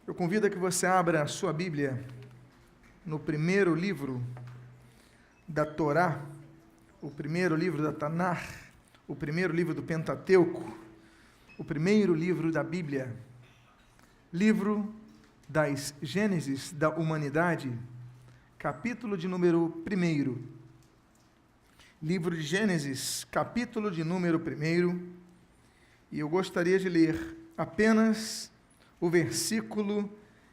Eu convido a que você abra a sua Bíblia no primeiro livro da Torá, o primeiro livro da Tanar, o primeiro livro do Pentateuco, o primeiro livro da Bíblia, livro das Gênesis da humanidade, capítulo de número 1. Livro de Gênesis, capítulo de número 1, e eu gostaria de ler apenas o versículo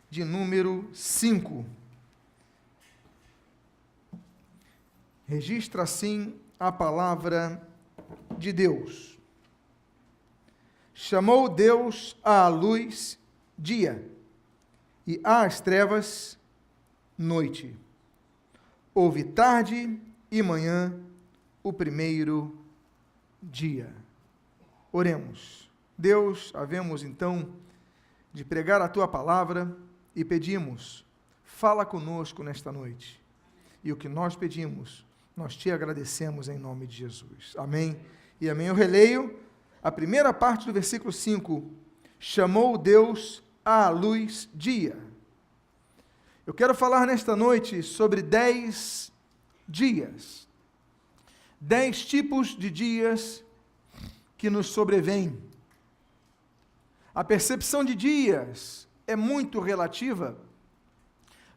de número 5. Registra assim a palavra de Deus. Chamou Deus à luz dia, e às trevas noite. Houve tarde e manhã o primeiro dia. Oremos. Deus, havemos então de pregar a Tua palavra e pedimos, fala conosco nesta noite. E o que nós pedimos, nós Te agradecemos em nome de Jesus. Amém e amém. Eu releio a primeira parte do versículo 5. Chamou Deus à luz dia. Eu quero falar nesta noite sobre 10 dias. 10 tipos de dias que nos sobrevêm. A percepção de dias é muito relativa.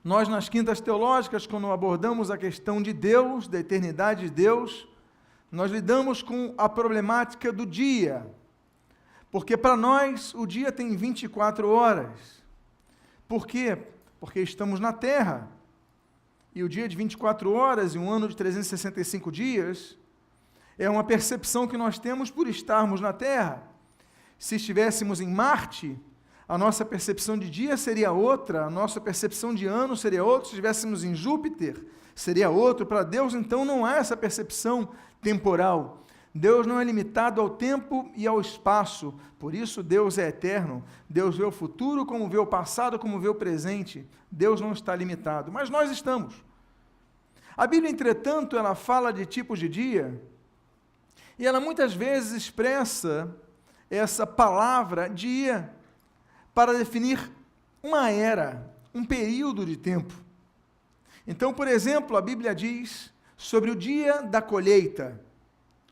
Nós, nas quintas teológicas, quando abordamos a questão de Deus, da eternidade de Deus, nós lidamos com a problemática do dia. Porque para nós o dia tem 24 horas. Por quê? Porque estamos na Terra. E o dia de 24 horas e um ano de 365 dias é uma percepção que nós temos por estarmos na Terra. Se estivéssemos em Marte, a nossa percepção de dia seria outra, a nossa percepção de ano seria outra. Se estivéssemos em Júpiter, seria outro. Para Deus, então, não há essa percepção temporal. Deus não é limitado ao tempo e ao espaço, por isso Deus é eterno. Deus vê o futuro como vê o passado, como vê o presente. Deus não está limitado, mas nós estamos. A Bíblia, entretanto, ela fala de tipos de dia, e ela muitas vezes expressa essa palavra dia para definir uma era, um período de tempo. Então, por exemplo, a Bíblia diz sobre o dia da colheita.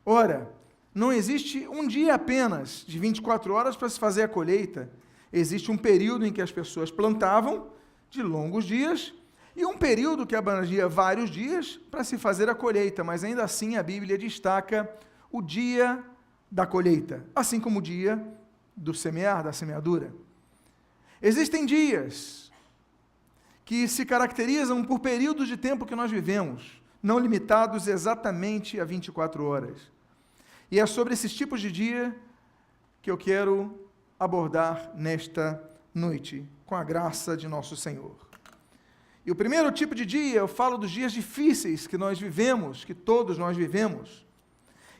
Ora, não existe um dia apenas de 24 horas para se fazer a colheita. Existe um período em que as pessoas plantavam, de longos dias, e um período que abrangia vários dias para se fazer a colheita, mas ainda assim a Bíblia destaca o dia da colheita, assim como o dia do semear, da semeadura. Existem dias que se caracterizam por períodos de tempo que nós vivemos, não limitados exatamente a 24 horas. E é sobre esses tipos de dia que eu quero abordar nesta noite, com a graça de nosso Senhor. E o primeiro tipo de dia, eu falo dos dias difíceis que nós vivemos, que todos nós vivemos.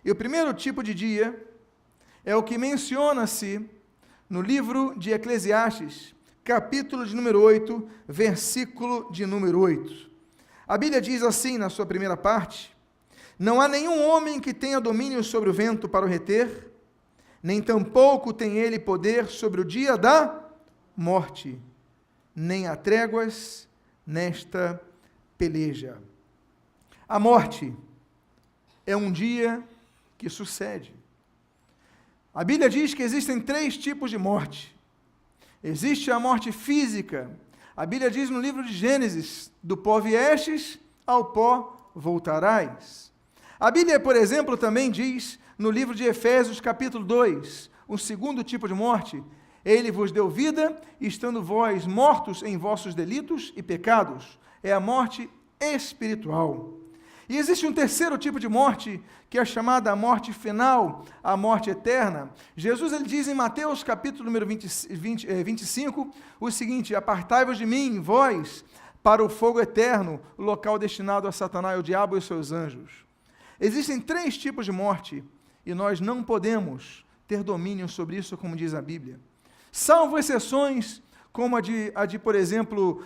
E o primeiro tipo de dia é o que menciona-se no livro de Eclesiastes, capítulo de número 8, versículo de número 8. A Bíblia diz assim na sua primeira parte: não há nenhum homem que tenha domínio sobre o vento para o reter, nem tampouco tem ele poder sobre o dia da morte, nem há tréguas nesta peleja. A morte é um dia que sucede. A Bíblia diz que existem 3 tipos de morte. Existe a morte física. A Bíblia diz no livro de Gênesis: do pó viestes, ao pó voltarás. A Bíblia, por exemplo, também diz no livro de Efésios, capítulo 2, o segundo tipo de morte: ele vos deu vida, estando vós mortos em vossos delitos e pecados. É a morte espiritual. E existe um terceiro tipo de morte, que é chamada a morte final, a morte eterna. Jesus, ele diz em Mateus, capítulo número 25, o seguinte: apartai-vos de mim, vós, para o fogo eterno, o local destinado a Satanás, o diabo e os seus anjos. Existem 3 tipos de morte, e nós não podemos ter domínio sobre isso, como diz a Bíblia. Salvo exceções, como a de por exemplo,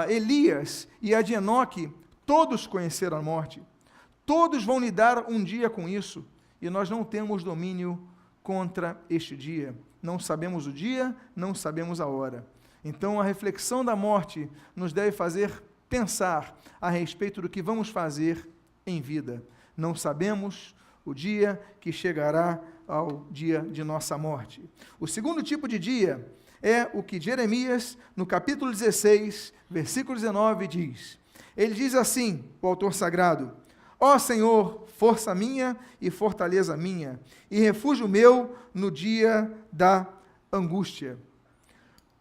Elias e a de Enoque. Todos conheceram a morte, todos vão lidar um dia com isso, e nós não temos domínio contra este dia. Não sabemos o dia, não sabemos a hora. Então, a reflexão da morte nos deve fazer pensar a respeito do que vamos fazer em vida. Não sabemos o dia que chegará ao dia de nossa morte. O segundo tipo de dia é o que Jeremias, no capítulo 16, versículo 19, diz. Ele diz assim, o autor sagrado: ó Senhor, força minha e fortaleza minha, e refúgio meu no dia da angústia.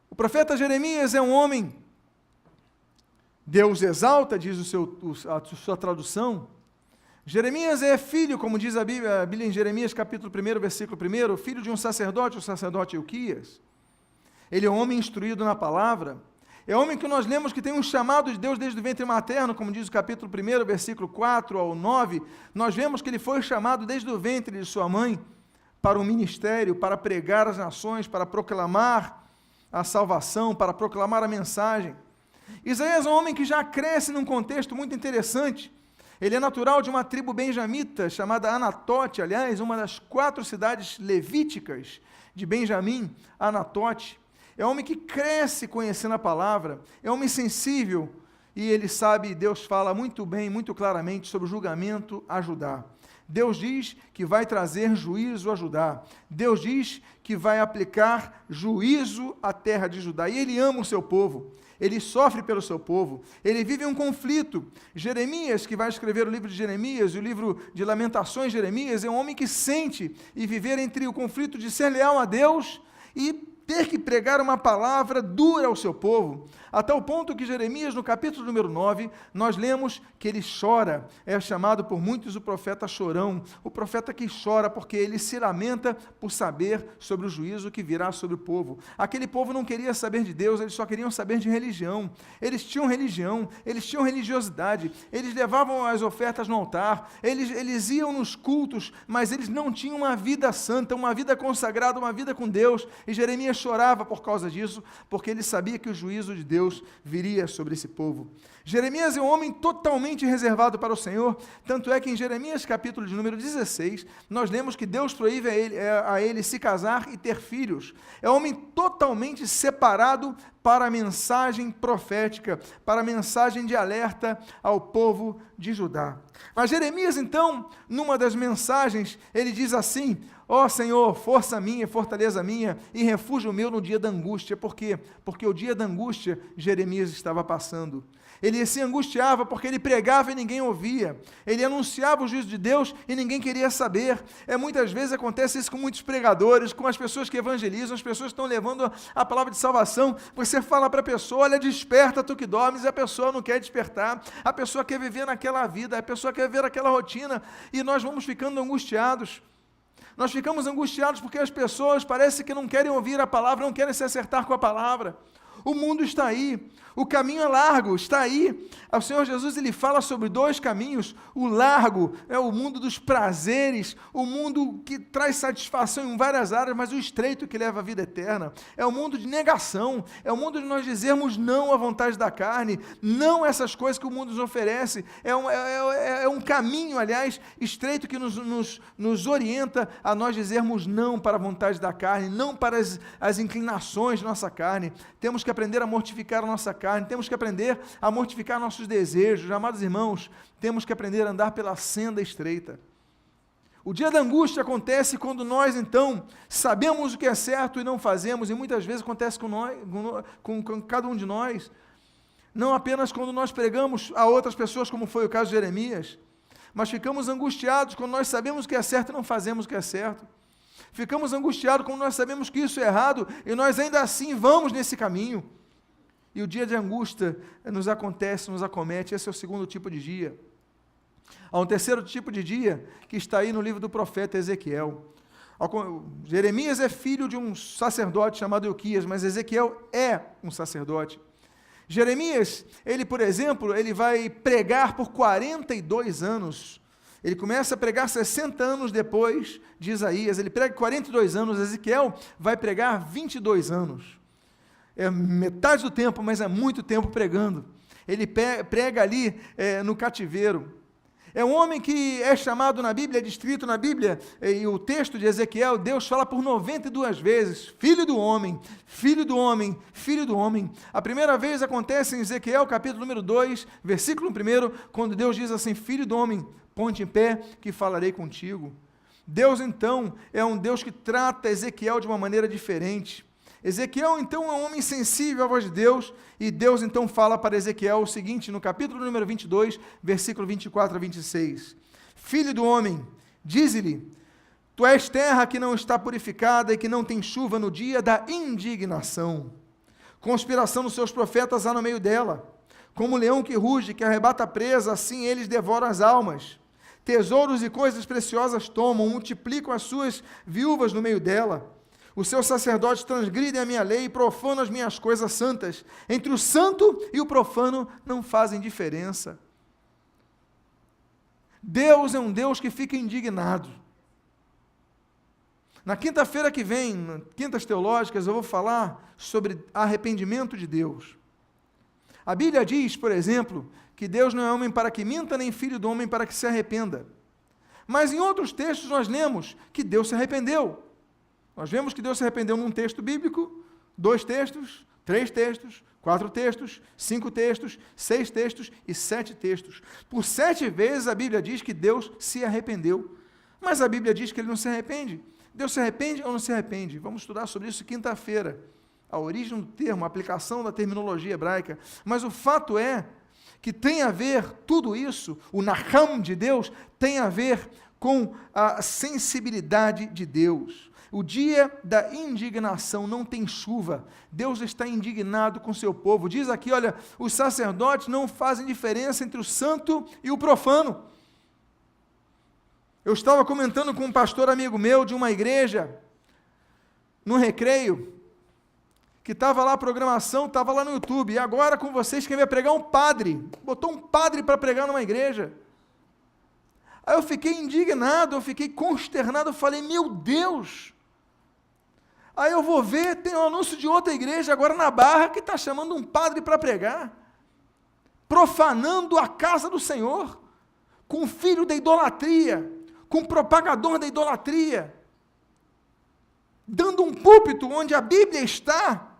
O profeta Jeremias é um homem, Deus exalta, diz a sua tradução. Jeremias é filho, como diz a Bíblia em Jeremias capítulo 1, versículo 1, filho de um sacerdote, o sacerdote Ilquias. Ele é um homem instruído na palavra, é homem que nós lemos que tem um chamado de Deus desde o ventre materno, como diz o capítulo 1, versículo 4 ao 9, nós vemos que ele foi chamado desde o ventre de sua mãe para um ministério, para pregar às nações, para proclamar a salvação, para proclamar a mensagem. Isaías é um homem que já cresce num contexto muito interessante. Ele é natural de uma tribo benjamita, chamada Anatote, aliás, uma das 4 cidades levíticas de Benjamim, Anatote. É um homem que cresce conhecendo a palavra, é um homem sensível, e ele sabe, Deus fala muito bem, muito claramente sobre o julgamento a Judá. Deus diz que vai trazer juízo a Judá. Deus diz que vai aplicar juízo à terra de Judá. E ele ama o seu povo. Ele sofre pelo seu povo. Ele vive um conflito. Jeremias, que vai escrever o livro de Jeremias e o livro de Lamentações de Jeremias, é um homem que sente e viver entre o conflito de ser leal a Deus e ter que pregar uma palavra dura ao seu povo, a tal ponto que Jeremias, no capítulo número 9, nós lemos que ele chora, é chamado por muitos o profeta chorão, o profeta que chora porque ele se lamenta por saber sobre o juízo que virá sobre o povo. Aquele povo não queria saber de Deus, eles só queriam saber de religião, eles tinham religiosidade, eles levavam as ofertas no altar, eles iam nos cultos, mas eles não tinham uma vida santa, uma vida consagrada, uma vida com Deus, e Jeremias chorava por causa disso, porque ele sabia que o juízo de Deus viria sobre esse povo. Jeremias é um homem totalmente reservado para o Senhor, tanto é que em Jeremias capítulo de número 16, nós lemos que Deus proíbe a ele se casar e ter filhos. É um homem totalmente separado para a mensagem profética, para a mensagem de alerta ao povo de Judá. Mas Jeremias, então, numa das mensagens, ele diz assim: ó Senhor, força minha, fortaleza minha e refúgio meu no dia da angústia. Por quê? Porque o dia da angústia Jeremias estava passando. Ele se angustiava porque ele pregava e ninguém ouvia. Ele anunciava o juízo de Deus e ninguém queria saber. Muitas vezes acontece isso com muitos pregadores, com as pessoas que evangelizam, as pessoas que estão levando a palavra de salvação. Você fala para a pessoa: olha, desperta tu que dormes, e a pessoa não quer despertar. A pessoa quer viver naquela vida, a pessoa quer ver aquela rotina, e nós vamos ficando angustiados. Nós ficamos angustiados porque as pessoas parece que não querem ouvir a palavra, não querem se acertar com a palavra. O mundo está aí, o caminho é largo, está aí. O Senhor Jesus, ele fala sobre 2 caminhos. O largo é o mundo dos prazeres, o mundo que traz satisfação em várias áreas, mas o estreito que leva à vida eterna. É o mundo de negação, é o mundo de nós dizermos não à vontade da carne, não a essas coisas que o mundo nos oferece. É um caminho, aliás, estreito que nos orienta a nós dizermos não para a vontade da carne, não para as inclinações de nossa carne. Temos que aprender a mortificar a nossa carne, temos que aprender a mortificar nossos desejos. Amados irmãos, temos que aprender a andar pela senda estreita. O dia da angústia acontece quando nós, então, sabemos o que é certo e não fazemos, e muitas vezes acontece com cada um de nós, não apenas quando nós pregamos a outras pessoas, como foi o caso de Jeremias, mas ficamos angustiados quando nós sabemos o que é certo e não fazemos o que é certo. Ficamos angustiados quando nós sabemos que isso é errado e nós ainda assim vamos nesse caminho. E o dia de angústia nos acontece, nos acomete. Esse é o segundo tipo de dia. Há um terceiro tipo de dia que está aí no livro do profeta Ezequiel. Jeremias é filho de um sacerdote chamado Ilquias, mas Ezequiel é um sacerdote. Jeremias, ele, por exemplo, ele vai pregar por 42 anos. Ele começa a pregar 60 anos depois de Isaías, ele prega 42 anos, Ezequiel vai pregar 22 anos. É metade do tempo, mas é muito tempo pregando. Ele prega ali no cativeiro. É um homem que é chamado na Bíblia, é descrito na Bíblia, e o texto de Ezequiel, Deus fala por 92 vezes, filho do homem, filho do homem. A primeira vez acontece em Ezequiel, capítulo número 2, versículo 1, quando Deus diz assim: filho do homem, ponte em pé, que falarei contigo. Deus, então, é um Deus que trata Ezequiel de uma maneira diferente. Ezequiel, então, é um homem sensível à voz de Deus, e Deus, então, fala para Ezequiel o seguinte, no capítulo número 22, versículo 24 a 26. Filho do homem, dize-lhe: tu és terra que não está purificada e que não tem chuva no dia da indignação. Conspiração dos seus profetas há no meio dela. Como o leão que ruge, que arrebata a presa, assim eles devoram as almas. Tesouros e coisas preciosas tomam, multiplicam as suas viúvas no meio dela. Os seus sacerdotes transgridem a minha lei e profanam as minhas coisas santas. Entre o santo e o profano não fazem diferença. Deus é um Deus que fica indignado. Na quinta-feira que vem, Quintas Teológicas, eu vou falar sobre arrependimento de Deus. A Bíblia diz, por exemplo, que Deus não é homem para que minta, nem filho do homem para que se arrependa. Mas em outros textos nós lemos que Deus se arrependeu. Nós vemos que Deus se arrependeu num texto bíblico, 2 textos, 3 textos, 4 textos, 5 textos, 6 textos e 7 textos. Por 7 vezes a Bíblia diz que Deus se arrependeu. Mas a Bíblia diz que Ele não se arrepende. Deus se arrepende ou não se arrepende? Vamos estudar sobre isso quinta-feira. A origem do termo, a aplicação da terminologia hebraica. Mas o fato é que tem a ver, tudo isso, o Naham de Deus, tem a ver com a sensibilidade de Deus. O dia da indignação, não tem chuva. Deus está indignado com o seu povo. Diz aqui, olha, os sacerdotes não fazem diferença entre o santo e o profano. Eu estava comentando com um pastor amigo meu de uma igreja, no recreio, que estava lá a programação, estava lá no YouTube, e agora com vocês quem vai pregar um padre, botou um padre para pregar numa igreja. Aí eu fiquei indignado, eu fiquei consternado, eu falei, meu Deus! Aí eu vou ver, tem um anúncio de outra igreja agora na Barra, que está chamando um padre para pregar, profanando a casa do Senhor, com filho da idolatria, com propagador da idolatria, dando um púlpito onde a Bíblia está,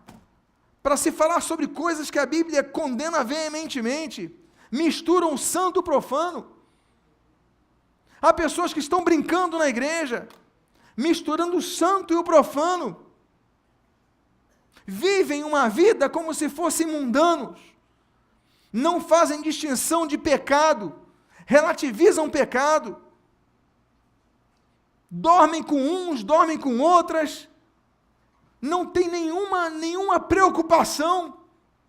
para se falar sobre coisas que a Bíblia condena veementemente, misturam o santo e o profano. Há pessoas que estão brincando na igreja, misturando o santo e o profano, vivem uma vida como se fossem mundanos, não fazem distinção de pecado, relativizam pecado, dormem com uns, dormem com outras, não tem nenhuma preocupação,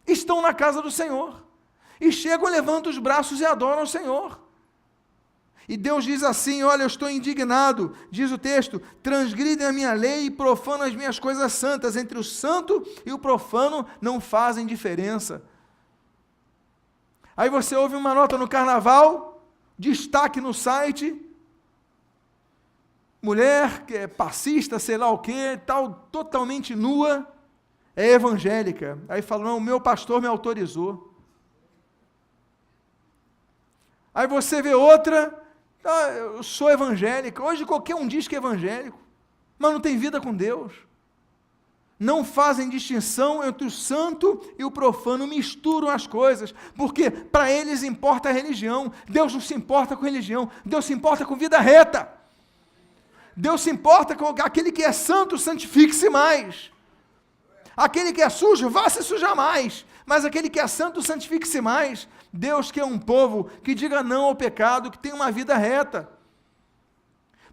estão na casa do Senhor, e chegam, levantam os braços e adoram o Senhor. E Deus diz assim, olha, eu estou indignado, diz o texto, transgridem a minha lei e profanam as minhas coisas santas, entre o santo e o profano não fazem diferença. Aí você ouve uma nota no carnaval, destaque no site, mulher que é passista, sei lá o que, tal, totalmente nua, é evangélica. Aí fala, não, o meu pastor me autorizou. Aí você vê outra, eu sou evangélica. Hoje qualquer um diz que é evangélico, mas não tem vida com Deus. Não fazem distinção entre o santo e o profano, misturam as coisas, porque para eles importa a religião. Deus não se importa com religião, Deus se importa com vida reta. Deus se importa com aquele que é santo, santifique-se mais. Aquele que é sujo, vá se sujar mais. Mas aquele que é santo, santifique-se mais. Deus quer um povo que diga não ao pecado, que tenha uma vida reta.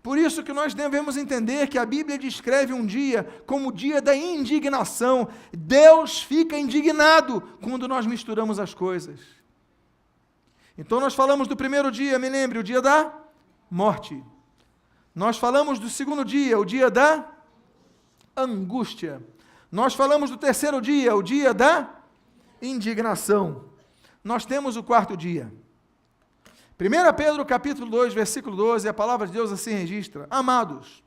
Por isso que nós devemos entender que a Bíblia descreve um dia como o dia da indignação. Deus fica indignado quando nós misturamos as coisas. Então nós falamos do primeiro dia, me lembre, o dia da morte. Nós falamos do segundo dia, o dia da angústia. Nós falamos do terceiro dia, o dia da indignação. Nós temos o quarto dia. 1 Pedro capítulo 2, versículo 12, a palavra de Deus assim registra: Amados,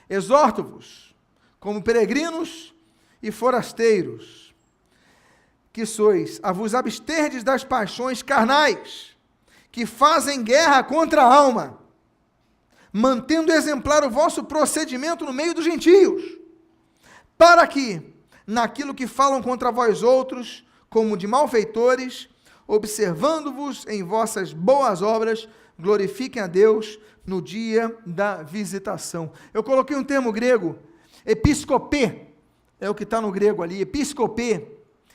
exorto-vos, como peregrinos e forasteiros, que sois, a vos absterdes das paixões carnais, que fazem guerra contra a alma, mantendo exemplar o vosso procedimento no meio dos gentios, para que, naquilo que falam contra vós outros, como de malfeitores, observando-vos em vossas boas obras, glorifiquem a Deus no dia da visitação. Eu coloquei um termo grego, episcopê, é o que está no grego ali, episcopê,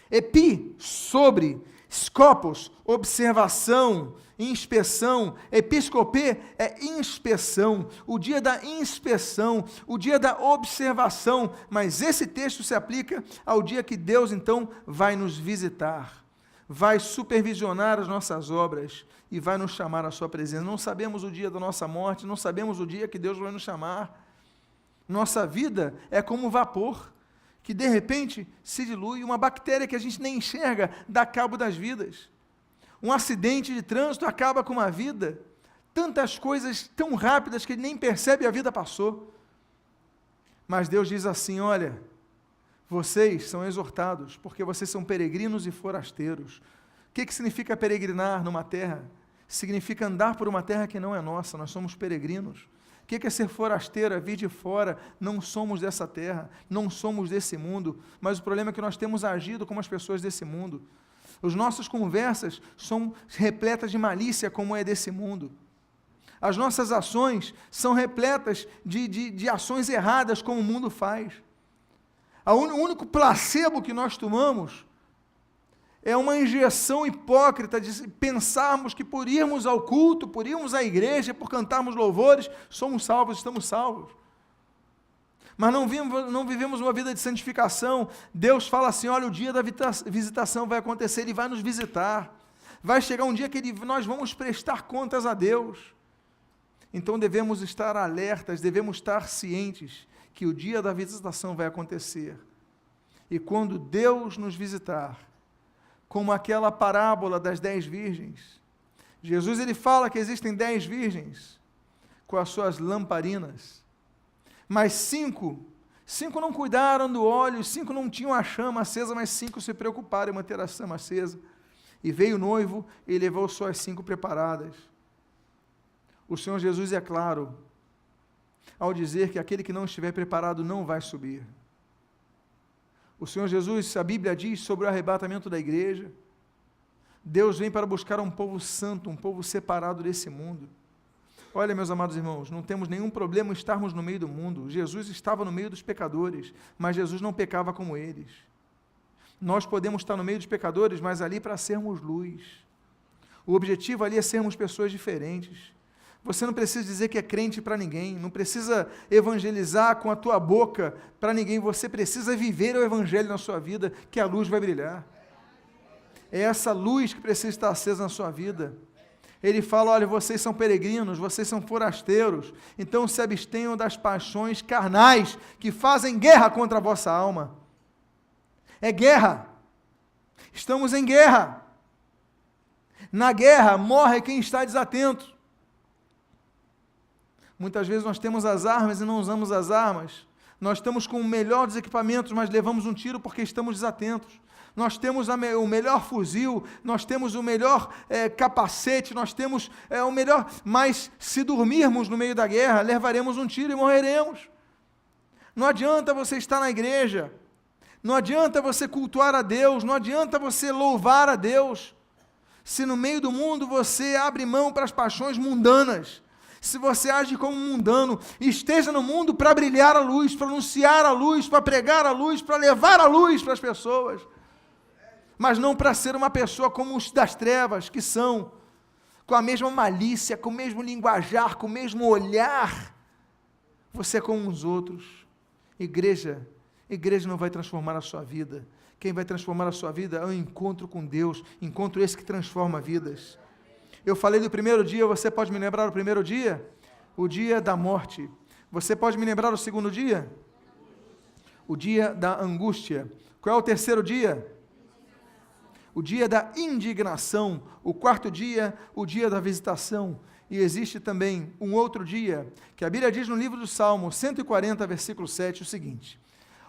epi, sobre, scopos, observação, inspeção, episcopê é inspeção, o dia da inspeção, o dia da observação, mas esse texto se aplica ao dia que Deus então vai nos visitar, vai supervisionar as nossas obras e vai nos chamar à sua presença. Não sabemos o dia da nossa morte, não sabemos o dia que Deus vai nos chamar. Nossa vida é como vapor, que de repente se dilui, uma bactéria que a gente nem enxerga dá cabo das vidas. Um acidente de trânsito acaba com uma vida, tantas coisas tão rápidas que nem percebe a vida passou. Mas Deus diz assim, olha, vocês são exortados, porque vocês são peregrinos e forasteiros. O que significa peregrinar numa terra? Significa andar por uma terra que não é nossa, nós somos peregrinos. O que é ser forasteiro? É vir de fora, não somos dessa terra, não somos desse mundo, mas o problema é que nós temos agido como as pessoas desse mundo. As nossas conversas são repletas de malícia, como é desse mundo. As nossas ações são repletas de ações erradas, como o mundo faz. O único placebo que nós tomamos é uma injeção hipócrita de pensarmos que por irmos ao culto, por irmos à igreja, por cantarmos louvores, somos salvos, estamos salvos. Mas não vivemos uma vida de santificação. Deus fala assim, olha, o dia da visitação vai acontecer, Ele vai nos visitar. Vai chegar um dia que nós vamos prestar contas a Deus. Então devemos estar alertas, devemos estar cientes que o dia da visitação vai acontecer. E quando Deus nos visitar, como aquela parábola das 10 virgens, Jesus ele fala que existem 10 virgens com as suas lamparinas, mas 5 não cuidaram do óleo, 5 não tinham a chama acesa, mas 5 se preocuparam em manter a chama acesa. E veio o noivo e levou só as 5 preparadas. O Senhor Jesus é claro ao dizer que aquele que não estiver preparado não vai subir. O Senhor Jesus, a Bíblia diz sobre o arrebatamento da igreja, Deus vem para buscar um povo santo, um povo separado desse mundo. Olha, meus amados irmãos, não temos nenhum problema em estarmos no meio do mundo. Jesus estava no meio dos pecadores, mas Jesus não pecava como eles. Nós podemos estar no meio dos pecadores, mas ali para sermos luz. O objetivo ali é sermos pessoas diferentes. Você não precisa dizer que é crente para ninguém, não precisa evangelizar com a tua boca para ninguém, você precisa viver o evangelho na sua vida, que a luz vai brilhar. É essa luz que precisa estar acesa na sua vida. Ele fala, olha, vocês são peregrinos, vocês são forasteiros, então se abstenham das paixões carnais que fazem guerra contra a vossa alma. É guerra. Estamos em guerra. Na guerra morre quem está desatento. Muitas vezes nós temos as armas e não usamos as armas. Nós estamos com o melhor dos equipamentos, mas levamos um tiro porque estamos desatentos. Nós temos o melhor fuzil, nós temos o melhor capacete, nós temos o melhor, mas se dormirmos no meio da guerra, levaremos um tiro e morreremos. Não adianta você estar na igreja, não adianta você cultuar a Deus, não adianta você louvar a Deus, se no meio do mundo você abre mão para as paixões mundanas, se você age como um mundano, esteja no mundo para brilhar a luz, para anunciar a luz, para pregar a luz, para levar a luz para as pessoas, mas não para ser uma pessoa como os das trevas, que são, com a mesma malícia, com o mesmo linguajar, com o mesmo olhar, você é como os outros. Igreja não vai transformar a sua vida, quem vai transformar a sua vida é o encontro com Deus, encontro esse que transforma vidas. Eu falei do primeiro dia, você pode me lembrar o primeiro dia? O dia da morte. Você pode me lembrar o segundo dia? O dia da angústia. Qual é o terceiro dia? O dia da indignação. O quarto dia, o dia da visitação. E existe também um outro dia, que a Bíblia diz no livro do Salmo 140, versículo 7, o seguinte: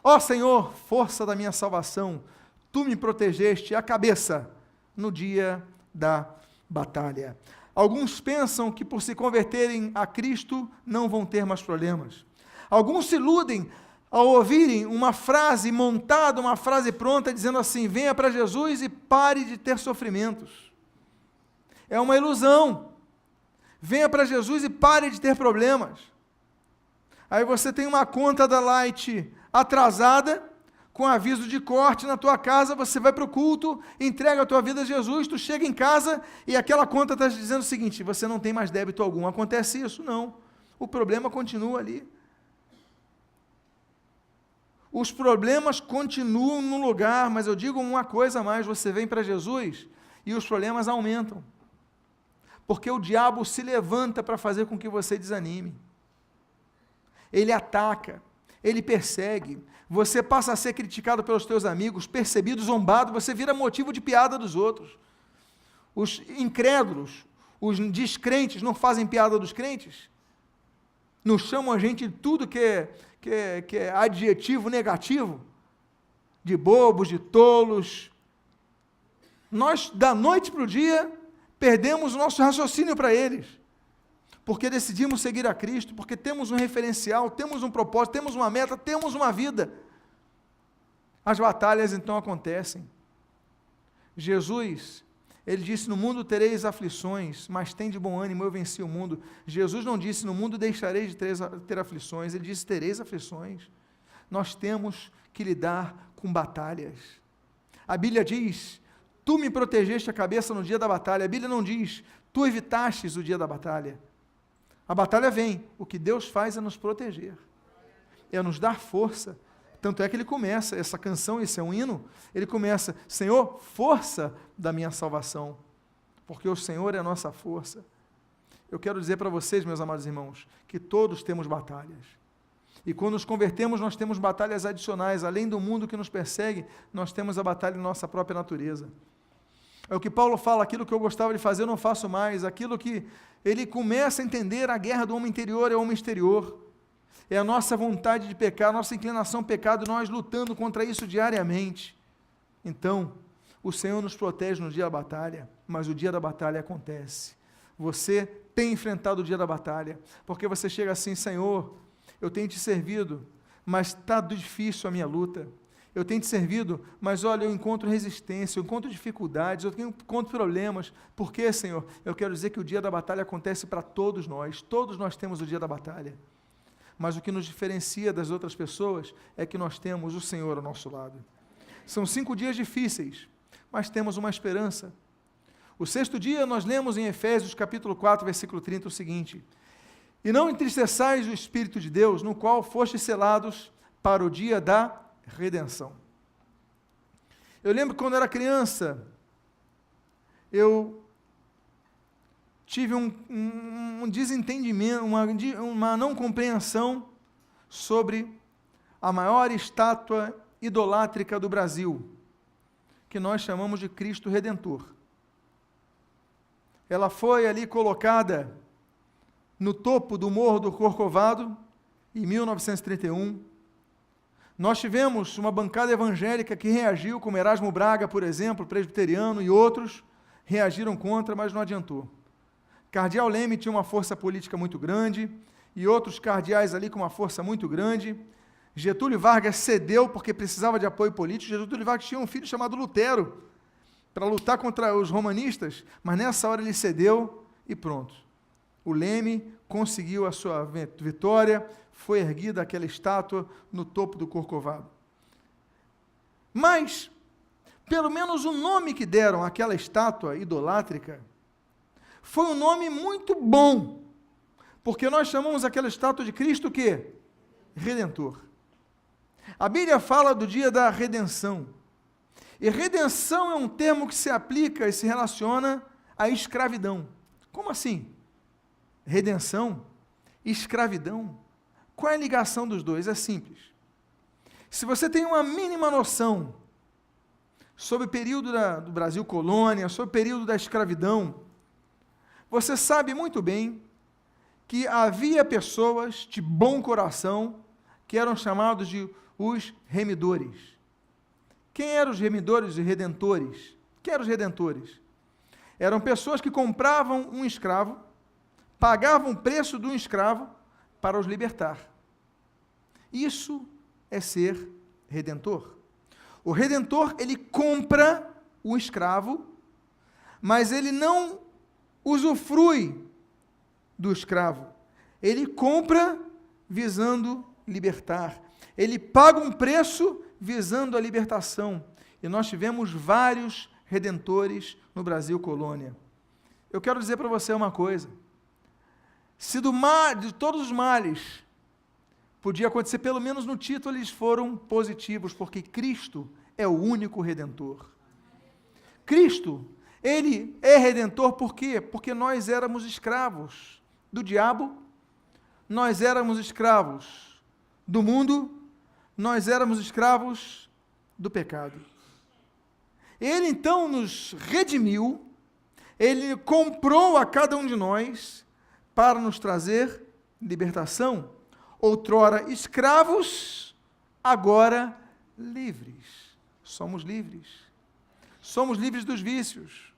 ó Senhor, força da minha salvação, tu me protegeste a cabeça no dia da batalha. Alguns pensam que por se converterem a Cristo não vão ter mais problemas. Alguns se iludem ao ouvirem uma frase montada, uma frase pronta, dizendo assim: venha para Jesus e pare de ter sofrimentos. É uma ilusão. Venha para Jesus e pare de ter problemas. Aí você tem uma conta da Light atrasada, com aviso de corte na tua casa, você vai para o culto, entrega a tua vida a Jesus, tu chega em casa e aquela conta está dizendo o seguinte: você não tem mais débito algum. Acontece isso? Não. O problema continua ali. Os problemas continuam no lugar, mas eu digo uma coisa a mais: você vem para Jesus e os problemas aumentam. Porque o diabo se levanta para fazer com que você desanime. Ele ataca, ele persegue, você passa a ser criticado pelos teus amigos, percebido, zombado, você vira motivo de piada dos outros. Os incrédulos, os descrentes não fazem piada dos crentes? Não chamam a gente de tudo que é adjetivo negativo? De bobos, de tolos. Nós, da noite para o dia, perdemos o nosso raciocínio para eles, porque decidimos seguir a Cristo, porque temos um referencial, temos um propósito, temos uma meta, temos uma vida. As batalhas então acontecem. Jesus, ele disse: no mundo tereis aflições, mas tem de bom ânimo, eu venci o mundo. Jesus não disse: no mundo deixareis de ter aflições, ele disse: tereis aflições. Nós temos que lidar com batalhas. A Bíblia diz: tu me protegeste a cabeça no dia da batalha. A Bíblia não diz: tu evitastes o dia da batalha. A batalha vem, o que Deus faz é nos proteger, é nos dar força. Tanto é que ele começa, essa canção, esse é um hino, ele começa: Senhor, força da minha salvação, porque o Senhor é a nossa força. Eu quero dizer para vocês, meus amados irmãos, que todos temos batalhas, e quando nos convertemos nós temos batalhas adicionais, além do mundo que nos persegue, nós temos a batalha em nossa própria natureza. É o que Paulo fala: aquilo que eu gostava de fazer eu não faço mais. Aquilo que ele começa a entender, a guerra do homem interior é o homem exterior, é a nossa vontade de pecar, a nossa inclinação ao pecado, nós lutando contra isso diariamente. Então, o Senhor nos protege no dia da batalha, mas o dia da batalha acontece. Você tem enfrentado o dia da batalha, porque você chega assim: Senhor, eu tenho te servido, mas está difícil a minha luta. Eu tenho te servido, mas olha, eu encontro resistência, eu encontro dificuldades, eu encontro problemas. Por quê, Senhor? Eu quero dizer que o dia da batalha acontece para todos nós temos o dia da batalha. Mas o que nos diferencia das outras pessoas é que nós temos o Senhor ao nosso lado. São 5 dias difíceis, mas temos uma esperança. O 6º dia nós lemos em Efésios capítulo 4, versículo 30 o seguinte: e não entristeçais o Espírito de Deus, no qual fostes selados para o dia da redenção. Eu lembro que quando era criança, eu tive um desentendimento, uma não compreensão sobre a maior estátua idolátrica do Brasil, que nós chamamos de Cristo Redentor. Ela foi ali colocada no topo do Morro do Corcovado, em 1931, nós tivemos uma bancada evangélica que reagiu, como Erasmo Braga, por exemplo, presbiteriano, e outros reagiram contra, mas não adiantou. Cardeal Leme tinha uma força política muito grande, e outros cardeais ali com uma força muito grande. Getúlio Vargas cedeu porque precisava de apoio político. Getúlio Vargas tinha um filho chamado Lutero, para lutar contra os romanistas, mas nessa hora ele cedeu e pronto. O Leme conseguiu a sua vitória, foi erguida aquela estátua no topo do Corcovado. Mas, pelo menos o nome que deram àquela estátua idolátrica foi um nome muito bom, porque nós chamamos aquela estátua de Cristo o quê? Redentor. A Bíblia fala do dia da redenção, e redenção é um termo que se aplica e se relaciona à escravidão. Como assim? Redenção, escravidão. Qual é a ligação dos dois? É simples. Se você tem uma mínima noção sobre o período do Brasil colônia, sobre o período da escravidão, você sabe muito bem que havia pessoas de bom coração que eram chamados de os remidores. Quem eram os remidores e redentores? Quem eram os redentores? Eram pessoas que compravam um escravo, pagavam o preço de um escravo para os libertar. Isso é ser redentor. O redentor, ele compra o escravo, mas ele não usufrui do escravo. Ele compra visando libertar. Ele paga um preço visando a libertação. E nós tivemos vários redentores no Brasil colônia. Eu quero dizer para você uma coisa. Se de todos os males podia acontecer, pelo menos no título eles foram positivos, porque Cristo é o único redentor. Cristo, ele é redentor por quê? Porque nós éramos escravos do diabo, nós éramos escravos do mundo, nós éramos escravos do pecado. Ele então nos redimiu, ele comprou a cada um de nós para nos trazer libertação. Outrora escravos, agora livres. Somos livres. Somos livres dos vícios.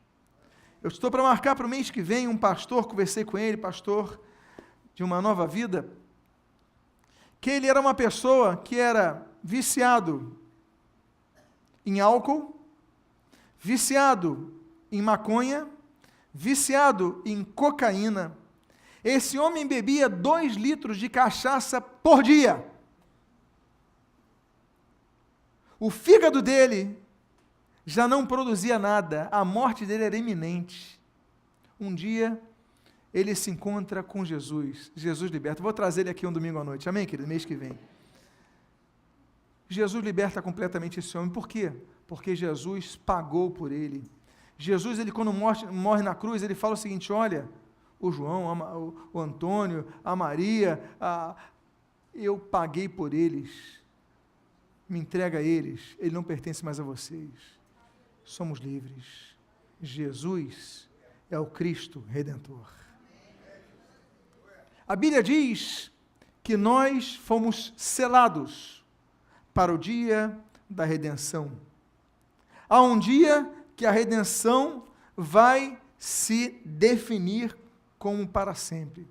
Eu estou para marcar para o mês que vem um pastor, conversei com ele, pastor de uma nova vida, que ele era uma pessoa que era viciado em álcool, viciado em maconha, viciado em cocaína. Esse homem bebia 2 litros de cachaça por dia. O fígado dele já não produzia nada, a morte dele era iminente. Um dia, ele se encontra com Jesus. Jesus liberta. Vou trazer ele aqui um domingo à noite. Amém, querido? Mês que vem. Jesus liberta completamente esse homem. Por quê? Porque Jesus pagou por ele. Jesus, ele quando morre na cruz, ele fala o seguinte: olha, o João, o Antônio, a Maria, eu paguei por eles. Me entrega a eles. Ele não pertence mais a vocês. Somos livres. Jesus é o Cristo Redentor. A Bíblia diz que nós fomos selados para o dia da redenção. Há um dia que a redenção vai se definir como para sempre.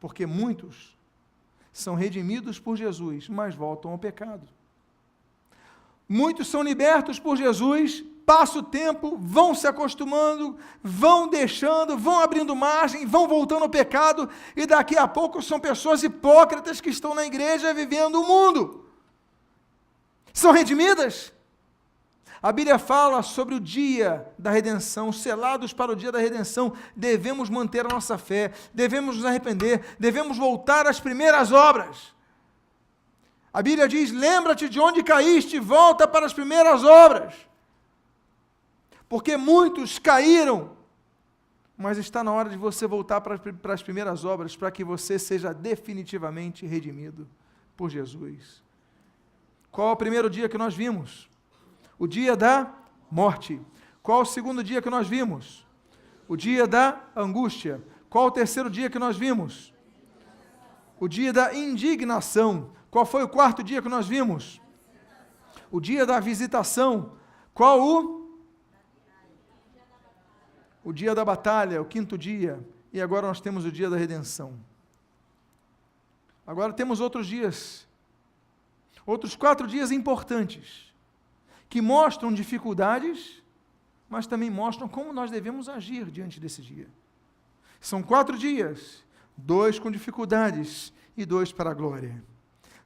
Porque muitos são redimidos por Jesus, mas voltam ao pecado. Muitos são libertos por Jesus, passa o tempo, vão se acostumando, vão deixando, vão abrindo margem, vão voltando ao pecado, e daqui a pouco são pessoas hipócritas que estão na igreja vivendo o mundo. São redimidas? A Bíblia fala sobre o dia da redenção, selados para o dia da redenção. Devemos manter a nossa fé, devemos nos arrepender, devemos voltar às primeiras obras. A Bíblia diz: lembra-te de onde caíste, volta para as primeiras obras. Porque muitos caíram, mas está na hora de você voltar para as primeiras obras, para que você seja definitivamente redimido por Jesus. Qual é o primeiro dia que nós vimos? O dia da morte. Qual o segundo dia que nós vimos? O dia da angústia. Qual o terceiro dia que nós vimos? O dia da indignação. Qual foi o quarto dia que nós vimos? O dia da visitação. Qual o dia da batalha, o quinto dia. E agora nós temos o dia da redenção. Agora temos outros dias. Outros 4 dias importantes, que mostram dificuldades, mas também mostram como nós devemos agir diante desse dia. São 4 dias, 2 com dificuldades e 2 para a glória.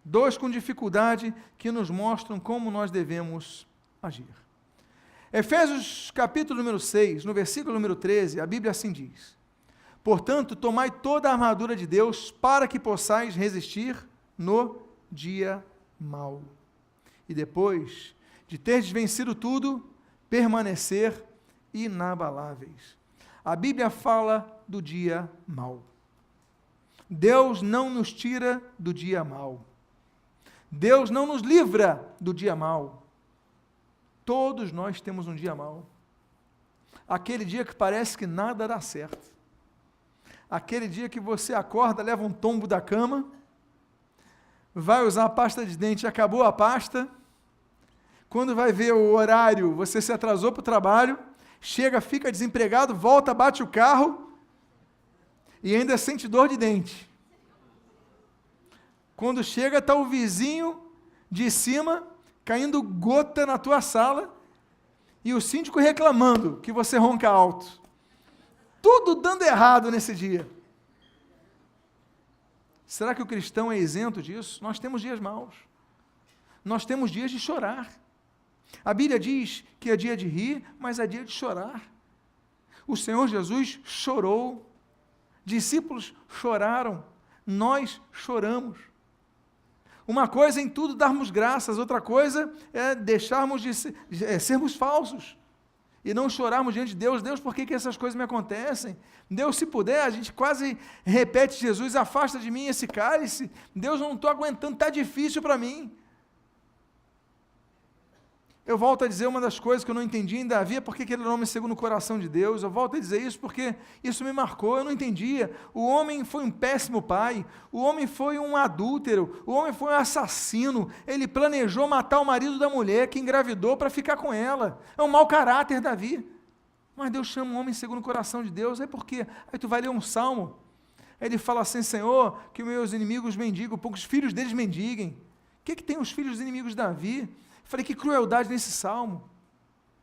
2 com dificuldade que nos mostram como nós devemos agir. Efésios capítulo número 6, no versículo número 13, a Bíblia assim diz: portanto, tomai toda a armadura de Deus para que possais resistir no dia mau. E depois de teres vencido tudo, permanecer inabaláveis. A Bíblia fala do dia mau. Deus não nos tira do dia mau. Deus não nos livra do dia mau. Todos nós temos um dia mau. Aquele dia que parece que nada dá certo. Aquele dia que você acorda, leva um tombo da cama, vai usar a pasta de dente, acabou a pasta. Quando vai ver o horário, você se atrasou para o trabalho, chega, fica desempregado, volta, bate o carro e ainda sente dor de dente. Quando chega, está o vizinho de cima, caindo gota na tua sala, e o síndico reclamando que você ronca alto. Tudo dando errado nesse dia. Será que o cristão é isento disso? Nós temos dias maus. Nós temos dias de chorar. A Bíblia diz que é dia de rir, mas é dia de chorar. O Senhor Jesus chorou. Discípulos choraram. Nós choramos. Uma coisa é em tudo darmos graças, outra coisa é deixarmos de sermos falsos e não chorarmos diante de Deus. Deus, por que essas coisas me acontecem? Deus, se puder, a gente quase repete: Jesus, afasta de mim esse cálice. Deus, eu não estou aguentando, está difícil para mim. Eu volto a dizer uma das coisas que eu não entendi em Davi, porque ele era um homem segundo o coração de Deus. Eu volto a dizer isso porque isso me marcou, eu não entendia. O homem foi um péssimo pai, o homem foi um adúltero, o homem foi um assassino, ele planejou matar o marido da mulher que engravidou para ficar com ela. É um mau caráter, Davi. Mas Deus chama um homem segundo o coração de Deus, é porque, aí tu vai ler um salmo, aí ele fala assim: Senhor, que meus inimigos mendigam, poucos filhos deles mendiguem. O que tem os filhos inimigos de Davi? Falei, que crueldade nesse salmo.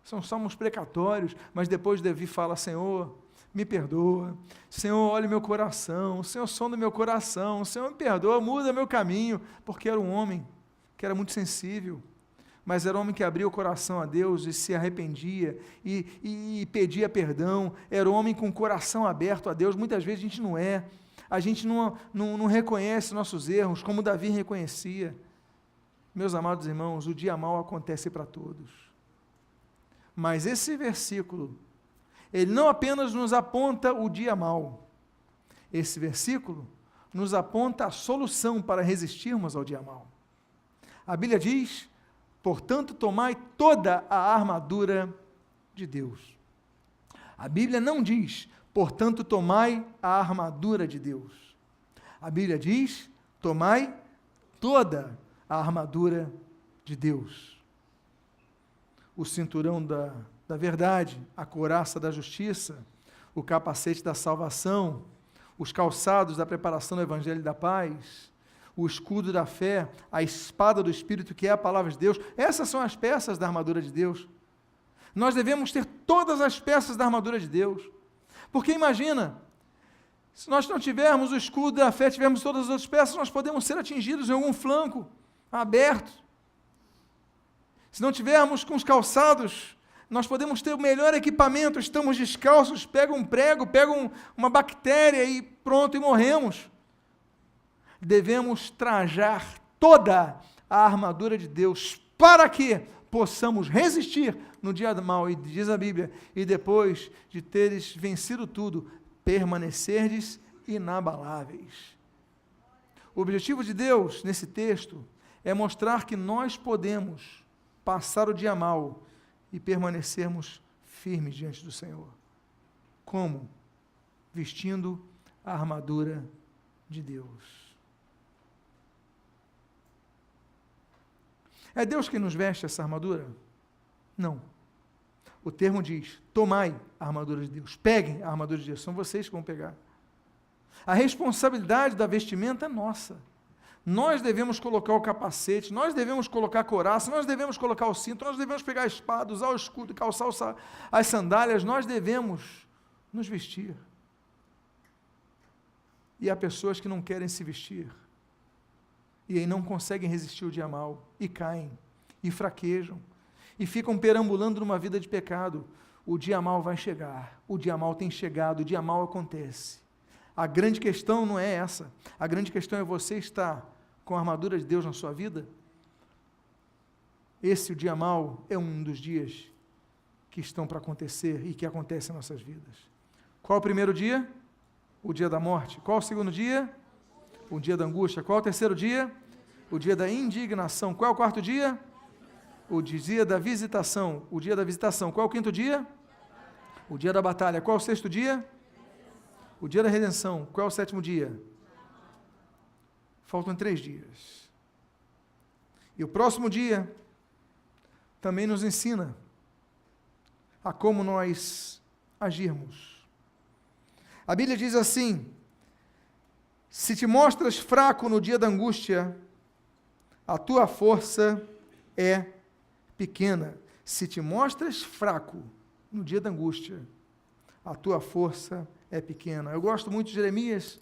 São salmos precatórios, mas depois Davi fala: Senhor, me perdoa. Senhor, olha o meu coração. Senhor, sonda o meu coração. Senhor, me perdoa, muda meu caminho. Porque era um homem que era muito sensível, mas era um homem que abria o coração a Deus e se arrependia e pedia perdão. Era um homem com o coração aberto a Deus. Muitas vezes a gente não é. A gente não reconhece nossos erros, como Davi reconhecia. Meus amados irmãos, o dia mau acontece para todos. Mas esse versículo, ele não apenas nos aponta o dia mau. Esse versículo nos aponta a solução para resistirmos ao dia mau. A Bíblia diz: portanto, tomai toda a armadura de Deus. A Bíblia não diz: portanto, tomai a armadura de Deus. A Bíblia diz: tomai toda a armadura de Deus. O cinturão da verdade, a couraça da justiça, o capacete da salvação, os calçados da preparação do evangelho da paz, o escudo da fé, a espada do Espírito, que é a palavra de Deus. Essas são as peças da armadura de Deus. Nós devemos ter todas as peças da armadura de Deus. Porque imagina, se nós não tivermos o escudo da fé, tivermos todas as outras peças, nós podemos ser atingidos em algum flanco aberto. Se não tivermos com os calçados, nós podemos ter o melhor equipamento, estamos descalços, pega um prego, pega uma bactéria e pronto, e morremos. Devemos trajar toda a armadura de Deus, para que possamos resistir no dia mau, e diz a Bíblia, e depois de teres vencido tudo, permanecerdes inabaláveis. O objetivo de Deus, nesse texto, é mostrar que nós podemos passar o dia mau e permanecermos firmes diante do Senhor. Como? Vestindo a armadura de Deus. É Deus quem nos veste essa armadura? Não. O termo diz: tomai a armadura de Deus, peguem a armadura de Deus, são vocês que vão pegar. A responsabilidade da vestimenta é nossa. Nós devemos colocar o capacete, nós devemos colocar a couraça, nós devemos colocar o cinto, nós devemos pegar a espada, usar o escudo, calçar as sandálias, nós devemos nos vestir. E há pessoas que não querem se vestir, e aí não conseguem resistir ao dia mau, e caem, e fraquejam, e ficam perambulando numa vida de pecado. O dia mau vai chegar, o dia mau tem chegado, o dia mau acontece. A grande questão não é essa, a grande questão é você estar com a armadura de Deus na sua vida. Esse, o dia mau, é um dos dias que estão para acontecer e que acontecem em nossas vidas. Qual o primeiro dia? O dia da morte. Qual o segundo dia? O dia da angústia. Qual o terceiro dia? O dia da indignação. Qual é o quarto dia? O dia da visitação. O dia da visitação. Qual é o quinto dia? O dia da batalha. Qual é o sexto dia? O dia da redenção. Qual é o sétimo dia? Faltam 3 dias. E o próximo dia também nos ensina a como nós agirmos. A Bíblia diz assim: se te mostras fraco no dia da angústia, a tua força é pequena. Se te mostras fraco no dia da angústia, a tua força é pequena. Eu gosto muito de Jeremias,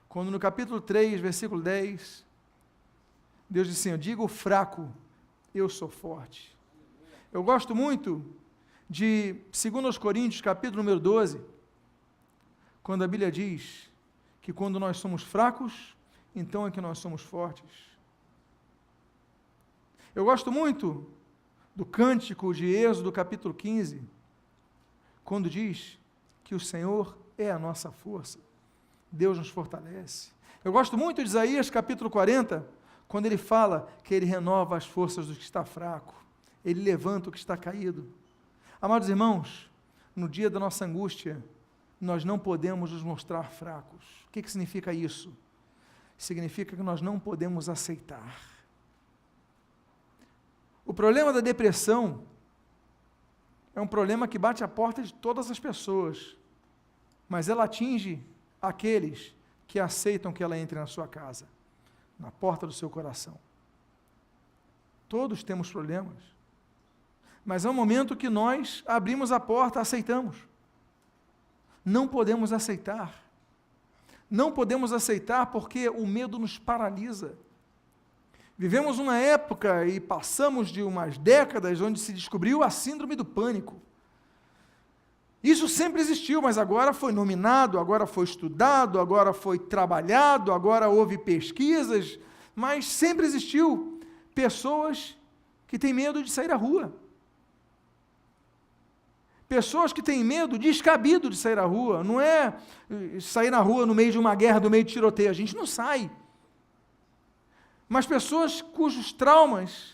quando no capítulo 3, versículo 10, Deus diz assim: eu digo fraco, eu sou forte. Eu gosto muito de 2 Coríntios, capítulo número 12, quando a Bíblia diz que quando nós somos fracos, então é que nós somos fortes. Eu gosto muito do cântico de Êxodo, capítulo 15, quando diz que o Senhor é a nossa força, Deus nos fortalece. Eu gosto muito de Isaías, capítulo 40, quando ele fala que ele renova as forças do que está fraco, ele levanta o que está caído. Amados irmãos, no dia da nossa angústia, nós não podemos nos mostrar fracos. O que significa isso? Significa que nós não podemos aceitar. O problema da depressão é um problema que bate à porta de todas as pessoas, mas ela atinge aqueles que aceitam que ela entre na sua casa, na porta do seu coração. Todos temos problemas, mas é um momento que nós abrimos a porta, aceitamos. Não podemos aceitar. Não podemos aceitar porque o medo nos paralisa. Vivemos uma época e passamos de umas décadas onde se descobriu a síndrome do pânico. Isso sempre existiu, mas agora foi nominado, agora foi estudado, agora foi trabalhado, agora houve pesquisas, mas sempre existiu pessoas que têm medo de sair à rua. Pessoas que têm medo descabido de sair à rua. Não é sair na rua no meio de uma guerra, no meio de tiroteio, a gente não sai. Mas pessoas cujos traumas,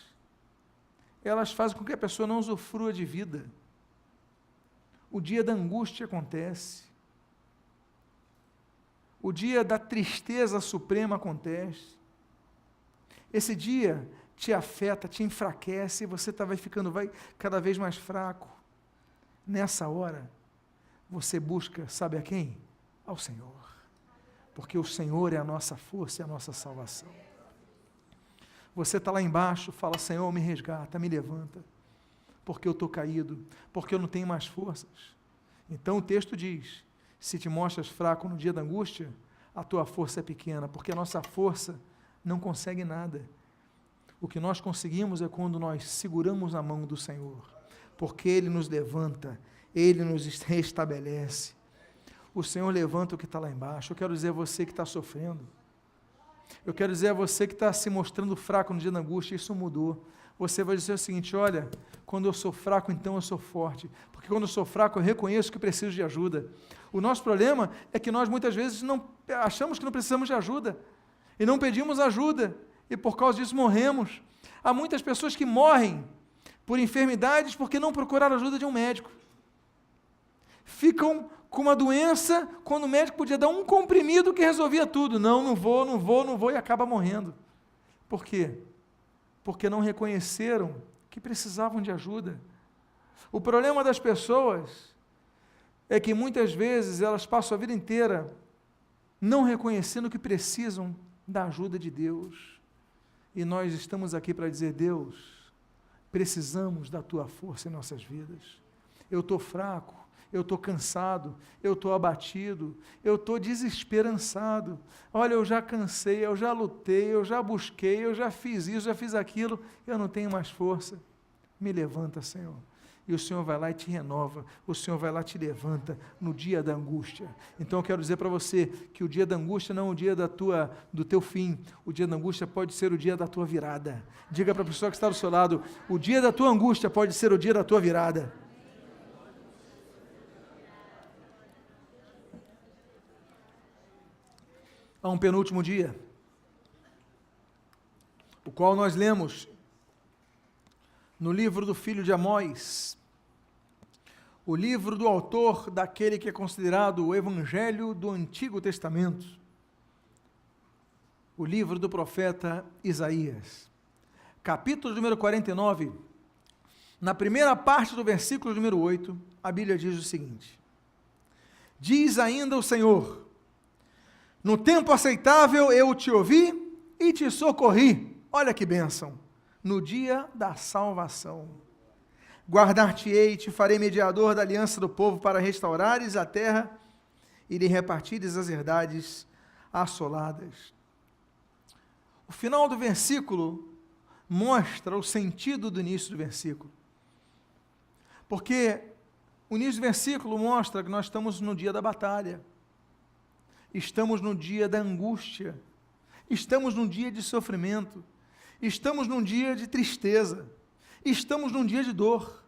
elas fazem com que a pessoa não usufrua de vida. O dia da angústia acontece. O dia da tristeza suprema acontece. Esse dia te afeta, te enfraquece, e você vai ficando cada vez mais fraco. Nessa hora, você busca, sabe a quem? Ao Senhor. Porque o Senhor é a nossa força e a nossa salvação. Você está lá embaixo, fala: Senhor, me resgata, me levanta, porque eu estou caído, porque eu não tenho mais forças. Então o texto diz: se te mostras fraco no dia da angústia, a tua força é pequena, porque a nossa força não consegue nada. O que nós conseguimos é quando nós seguramos na mão do Senhor, porque Ele nos levanta, Ele nos restabelece. O Senhor levanta o que está lá embaixo. Eu quero dizer a você que está sofrendo, eu quero dizer a você que está se mostrando fraco no dia da angústia, isso mudou. Você vai dizer o seguinte: olha, quando eu sou fraco, então eu sou forte, porque quando eu sou fraco, eu reconheço que preciso de ajuda. O nosso problema é que nós muitas vezes achamos que não precisamos de ajuda, e não pedimos ajuda, e por causa disso morremos. Há muitas pessoas que morrem por enfermidades porque não procuraram a ajuda de um médico. Ficam com uma doença, quando o médico podia dar um comprimido que resolvia tudo. Não vou, e acaba morrendo. Por quê? Porque não reconheceram que precisavam de ajuda. O problema das pessoas é que muitas vezes elas passam a vida inteira não reconhecendo que precisam da ajuda de Deus. E nós estamos aqui para dizer: Deus, precisamos da tua força em nossas vidas. Eu estou fraco, eu estou cansado, eu estou abatido, eu estou desesperançado. Olha, eu já cansei, eu já lutei, eu já busquei, eu já fiz isso, já fiz aquilo, eu não tenho mais força. Me levanta, Senhor. E o Senhor vai lá e te renova, o Senhor vai lá e te levanta no dia da angústia. Então eu quero dizer para você que o dia da angústia não é o dia do teu fim, o dia da angústia pode ser o dia da tua virada. Diga para a pessoa que está do seu lado: o dia da tua angústia pode ser o dia da tua virada. Há um penúltimo dia, o qual nós lemos no livro do filho de Amós, o livro do autor daquele que é considerado o Evangelho do Antigo Testamento, o livro do profeta Isaías, capítulo número 49, na primeira parte do versículo número 8, a Bíblia diz o seguinte: diz ainda o Senhor: no tempo aceitável eu te ouvi e te socorri. olha que bênção, no dia da salvação. Guardar-te-ei, te farei mediador da aliança do povo para restaurares a terra e lhe repartires as herdades assoladas. O final do versículo mostra o sentido do início do versículo. Porque o início do versículo mostra que nós estamos no dia da batalha, estamos no dia da angústia, estamos num dia de sofrimento, estamos num dia de tristeza, estamos num dia de dor,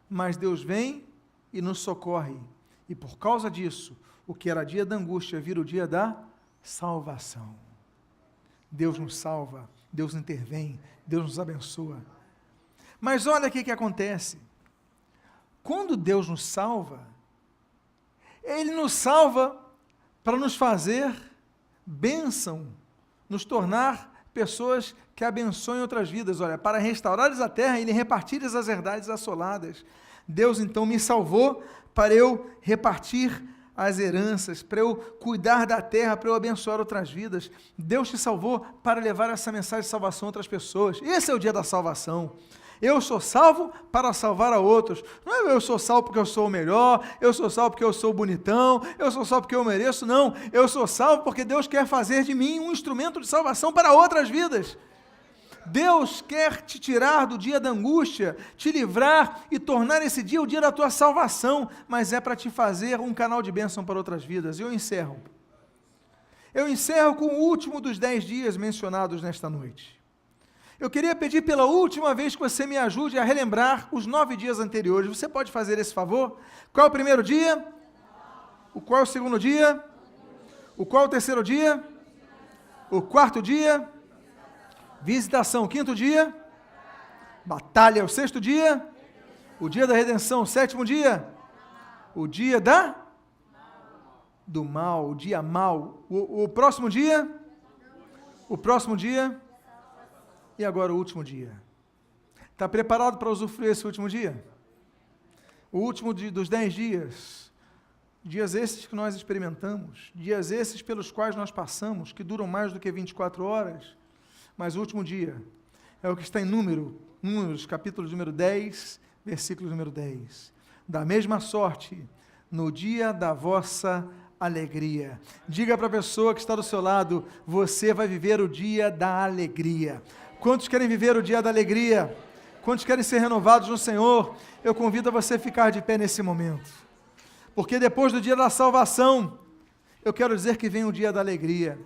mas Deus vem e nos socorre, e por causa disso, o que era dia da angústia vira o dia da salvação. Deus nos salva, Deus intervém, Deus nos abençoa. Mas olha o que acontece. Quando Deus nos salva, Ele nos salva para nos fazer bênção, nos tornar pessoas que abençoem outras vidas. Olha, para restaurares a terra e lhe repartires as herdades assoladas. Deus então me salvou para eu repartir as heranças, para eu cuidar da terra, para eu abençoar outras vidas. Deus te salvou para levar essa mensagem de salvação a outras pessoas. Esse é o dia da salvação. Eu sou salvo para salvar a outros. Não é eu sou salvo porque eu sou o melhor, eu sou salvo porque eu sou bonitão, eu sou salvo porque eu mereço. Não, eu sou salvo porque Deus quer fazer de mim um instrumento de salvação para outras vidas. Deus quer te tirar do dia da angústia, te livrar e tornar esse dia o dia da tua salvação, mas é para te fazer um canal de bênção para outras vidas. Eu encerro com o último dos 10 dias mencionados nesta noite. Eu queria pedir pela última vez que você me ajude a relembrar os 9 dias anteriores. Você pode fazer esse favor? Qual é o primeiro dia? Qual é o segundo dia? Qual é o terceiro dia? O quarto dia? Visitação, quinto dia? Batalha, o sexto dia? O dia da redenção, o sétimo dia? O dia do mal, o dia mal. O próximo dia? O próximo dia? E agora o último dia. Está preparado para usufruir esse último dia? O último dos 10 dias. Dias esses que nós experimentamos. Dias esses pelos quais nós passamos, que duram mais do que 24 horas. Mas o último dia é o que está em Números, capítulo número 10, versículo número 10. Da mesma sorte, no dia da vossa alegria. Diga para a pessoa que está do seu lado, você vai viver o dia da alegria. Quantos querem viver o dia da alegria? Quantos querem ser renovados no Senhor? Eu convido a você a ficar de pé nesse momento. Porque depois do dia da salvação, eu quero dizer que vem o dia da alegria.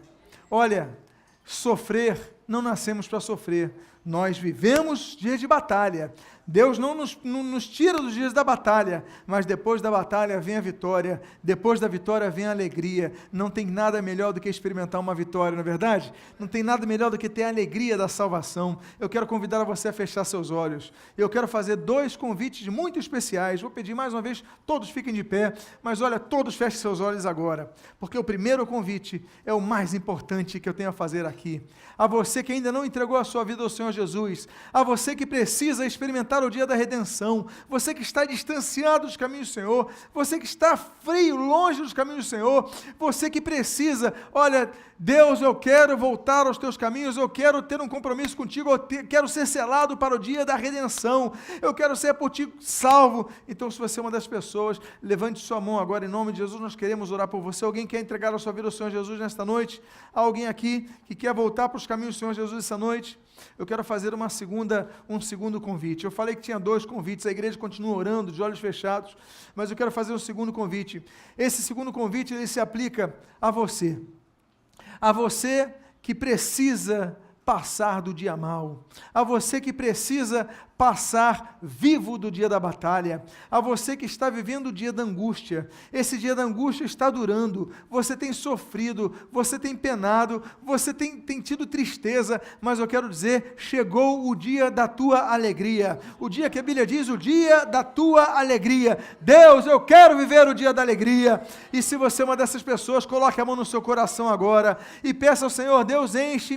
Olha, sofrer, não nascemos para sofrer. Nós vivemos dias de batalha. Deus não nos tira dos dias da batalha, mas depois da batalha vem a vitória, depois da vitória vem a alegria. Não tem nada melhor do que experimentar uma vitória, não é verdade? Não tem nada melhor do que ter a alegria da salvação. Eu quero convidar você a fechar seus olhos. Eu quero fazer 2 convites muito especiais. Vou pedir mais uma vez, todos fiquem de pé, mas olha, todos fechem seus olhos agora, porque o primeiro convite é o mais importante que eu tenho a fazer aqui. A você que ainda não entregou a sua vida ao Senhor Jesus, a você que precisa experimentar o dia da redenção, você que está distanciado dos caminhos do Senhor, você que está frio, longe dos caminhos do Senhor, você que precisa, olha, Deus, eu quero voltar aos teus caminhos, eu quero ter um compromisso contigo, eu quero ser selado para o dia da redenção, eu quero ser por ti salvo. Então, se você é uma das pessoas, levante sua mão agora, em nome de Jesus, nós queremos orar por você. Alguém quer entregar a sua vida ao Senhor Jesus nesta noite? Há alguém aqui que quer voltar para os caminhos do Senhor Jesus essa noite? Eu quero fazer um segundo convite. Eu falei que tinha 2 convites, a igreja continua orando, de olhos fechados, mas eu quero fazer um segundo convite. Esse segundo convite, ele se aplica a você que precisa passar do dia mal, a você que precisa passar vivo do dia da batalha, a você que está vivendo o dia da angústia. Esse dia da angústia está durando, você tem sofrido, você tem penado, você tem tido tristeza, mas eu quero dizer, chegou o dia da tua alegria, o dia que a Bíblia diz, o dia da tua alegria. Deus, eu quero viver o dia da alegria. E se você é uma dessas pessoas, coloque a mão no seu coração agora e peça ao Senhor, Deus, enche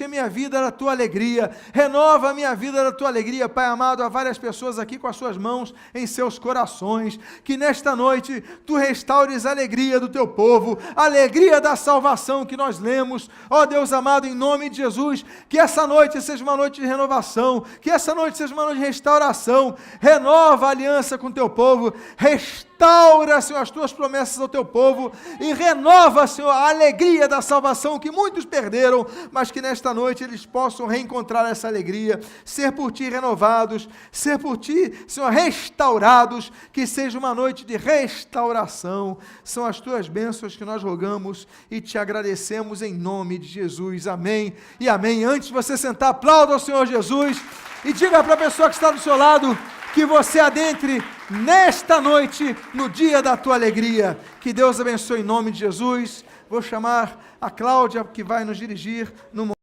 a minha vida da tua alegria, renova a minha vida da tua alegria. alegria, Pai amado, a várias pessoas aqui com as suas mãos em seus corações, que nesta noite Tu restaures a alegria do Teu povo, a alegria da salvação que nós lemos, ó Deus amado, em nome de Jesus, que essa noite seja uma noite de renovação, que essa noite seja uma noite de restauração, renova a aliança com o Teu povo, restaura, Senhor, as Tuas promessas ao Teu povo, e renova, Senhor, a alegria da salvação que muitos perderam, mas que nesta noite eles possam reencontrar essa alegria, ser por Ti renovados, ser por Ti, Senhor, restaurados, que seja uma noite de restauração. São as Tuas bênçãos que nós rogamos e Te agradecemos em nome de Jesus. Amém e amém. Antes de você sentar, aplauda ao Senhor Jesus e diga para a pessoa que está do seu lado que você adentre nesta noite, no dia da tua alegria. Que Deus abençoe em nome de Jesus. Vou chamar a Cláudia, que vai nos dirigir no momento.